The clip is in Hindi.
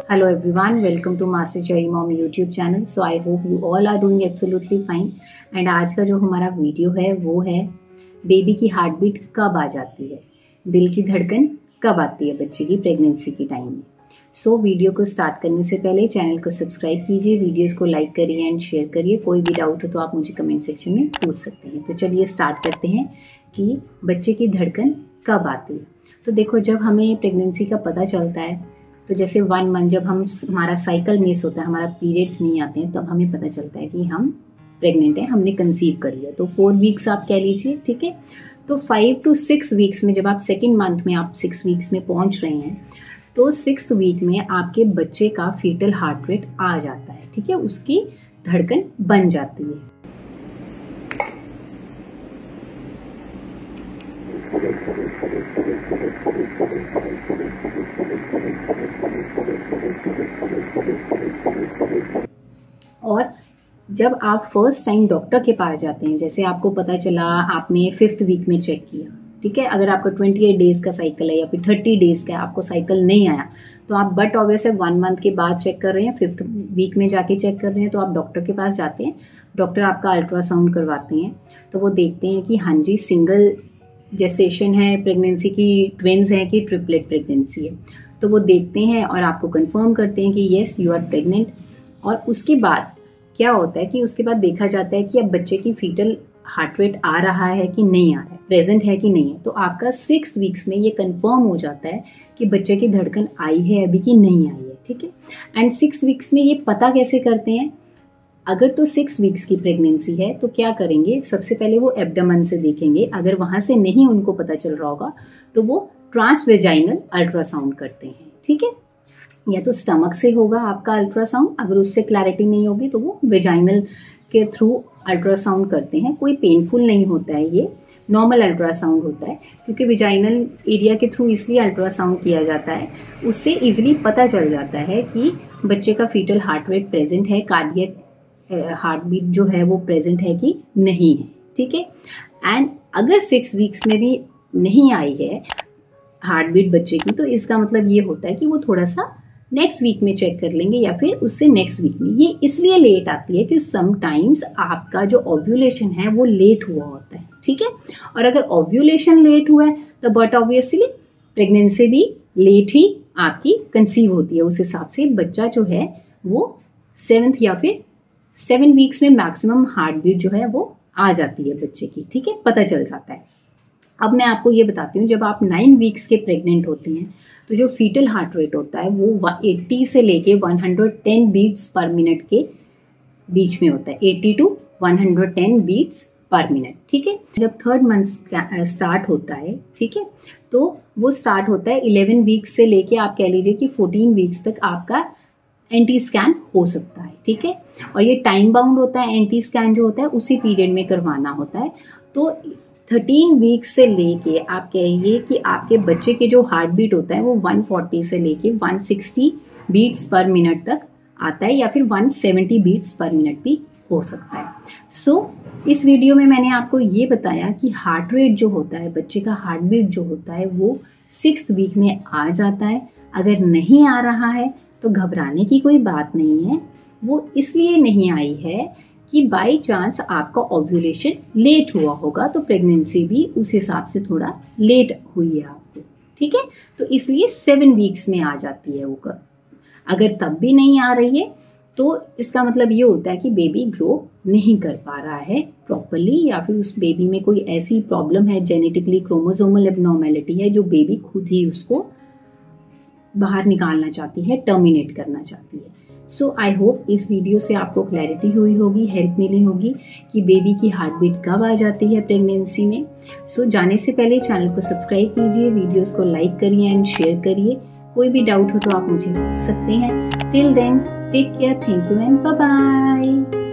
Hello everyone, welcome to Master Cherry Mom YouTube channel. So I hope you all are doing absolutely fine. And आज का जो हमारा वीडियो है वो है बेबी की हार्ट बीट कब आ जाती है, दिल की धड़कन कब आती है बच्चे की प्रेगनेंसी के टाइम में। सो वीडियो को स्टार्ट करने से पहले चैनल को सब्सक्राइब कीजिए, वीडियोस को लाइक करिए एंड शेयर करिए। कोई भी डाउट हो तो आप मुझे कमेंट सेक्शन में पूछ सकते हैं। तो चलिए स्टार्ट करते हैं कि बच्चे की धड़कन कब आती है। तो देखो, जब हमें प्रेगनेंसी का पता चलता है तो जैसे 1 मंथ जब हमारा साइकिल मिस होता है, हमारा पीरियड्स नहीं आते हैं, तब हमें पता चलता है कि हम प्रेग्नेंट हैं, हमने कंसीव कर लिया। तो 4 वीक्स आप कह लीजिए, ठीक है। तो 5 to 6 वीक्स में, जब आप सेकेंड मंथ में आप 6 वीक्स में पहुंच रहे हैं, तो 6th वीक में आपके बच्चे का फीटल हार्ट रेट आ जाता है, ठीक है, उसकी धड़कन बन जाती है। और जब आप फर्स्ट टाइम डॉक्टर के पास जाते हैं, जैसे आपको पता चला आपने 5th वीक में चेक किया, ठीक है, अगर आपका 28 डेज का साइकिल है या फिर 30 डेज का आपको साइकिल नहीं आया, तो आप बट ऑब्वियस 1 मंथ के बाद चेक कर रहे हैं, 5th वीक में जाके चेक कर रहे हैं, तो आप डॉक्टर के पास जाते हैं। डॉक्टर आपका अल्ट्रासाउंड करवाते हैं, तो वो देखते हैं कि हाँ जी सिंगल जेस्टेशन है प्रेगनेंसी की, ट्विन्स हैं कि ट्रिपलेट प्रेगनेंसी है। तो वो देखते हैं और आपको कंफर्म करते हैं कि येस यू आर प्रेग्नेंट। और उसके बाद क्या होता है कि उसके बाद देखा जाता है कि अब बच्चे की फीटल हार्ट रेट आ रहा है कि नहीं आ रहा है, प्रेजेंट है कि नहीं है। तो आपका 6 वीक्स में ये कंफर्म हो जाता है कि बच्चे की धड़कन आई है अभी कि नहीं आई है, ठीक है। एंड 6 वीक्स में ये पता कैसे करते हैं? अगर तो 6 वीक्स की प्रेगनेंसी है तो क्या करेंगे, सबसे पहले वो एब्डोमेन से देखेंगे। अगर वहां से नहीं उनको पता चल रहा होगा तो वो ट्रांसवेजाइनल अल्ट्रासाउंड करते हैं, ठीक है। या तो स्टमक से होगा आपका अल्ट्रासाउंड, अगर उससे क्लैरिटी नहीं होगी तो वो वेजाइनल के थ्रू अल्ट्रासाउंड करते हैं। कोई पेनफुल नहीं होता है, ये नॉर्मल अल्ट्रासाउंड होता है, क्योंकि वेजाइनल एरिया के थ्रू इसलिए अल्ट्रासाउंड किया जाता है, उससे इजीली पता चल जाता है कि बच्चे का फीटल हार्ट रेट प्रेजेंट है, कार्डियक हार्ट बीट जो है वो प्रेजेंट है कि नहीं है, ठीक है। एंड अगर 6 वीक्स में भी नहीं आई है हार्ट बीट बच्चे की, तो इसका मतलब ये होता है कि वो थोड़ा सा नेक्स्ट वीक में चेक कर लेंगे या फिर उससे नेक्स्ट वीक में। ये इसलिए लेट आती है कि समटाइम्स आपका जो ओव्यूलेशन है वो लेट हुआ होता है, ठीक है। और अगर ओव्यूलेशन लेट हुआ है तो बट ऑब्वियसली प्रेगनेंसी भी लेट ही आपकी कंसीव होती है। उस हिसाब से बच्चा जो है वो 7th या फिर 7 वीक्स में मैक्सिमम हार्ट बीट जो है वो आ जाती है बच्चे की, ठीक है, पता चल जाता है। अब मैं आपको ये बताती हूँ, जब आप 9 वीक्स के प्रेग्नेंट होते हैं तो जो फीटल हार्ट रेट होता है वो 80 से लेके 110 बीट्स पर मिनट के बीच में होता है, 80 to 110 बीट्स पर मिनट, ठीक है। जब 3rd मंथ स्टार्ट होता है, ठीक है, तो वो स्टार्ट होता है 11 वीक्स से लेके आप कह लीजिए कि 14 वीक्स तक आपका एंटी स्कैन हो सकता है, ठीक है। और ये टाइम बाउंड होता है, एंटी स्कैन जो होता है उसी पीरियड में करवाना होता है। तो 13 वीक्स से लेके आप कहिए कि आपके बच्चे के जो हार्ट बीट होता है वो 140 से लेके 160 बीट्स पर मिनट तक आता है, या फिर 170 बीट्स पर मिनट भी हो सकता है। सो इस वीडियो में मैंने आपको ये बताया कि हार्ट रेट जो होता है, बच्चे का हार्ट बीट जो होता है वो 6th वीक में आ जाता है। अगर नहीं आ रहा है तो घबराने की कोई बात नहीं है। वो इसलिए नहीं आई है कि बाई चांस आपका ओव्यूलेशन लेट हुआ होगा, तो प्रेगनेंसी भी उस हिसाब से थोड़ा लेट हुई है आपको, ठीक है। तो इसलिए 7 वीक्स में आ जाती है वो कर। अगर तब भी नहीं आ रही है तो इसका मतलब ये होता है कि बेबी ग्रो नहीं कर पा रहा है प्रॉपरली, या फिर उस बेबी में कोई ऐसी प्रॉब्लम है, जेनेटिकली क्रोमोसोमल एब्नॉर्मेलिटी है, जो बेबी खुद ही उसको बाहर निकालना चाहती है, टर्मिनेट करना चाहती है। सो आई होप इस वीडियो से आपको क्लैरिटी हुई होगी, हेल्प मिली होगी कि बेबी की हार्ट बीट कब आ जाती है प्रेगनेंसी में। सो जाने से पहले चैनल को सब्सक्राइब कीजिए, वीडियोस को लाइक करिए एंड शेयर करिए। कोई भी डाउट हो तो आप मुझे पूछ सकते हैं। Till then take care, thank you and bye bye.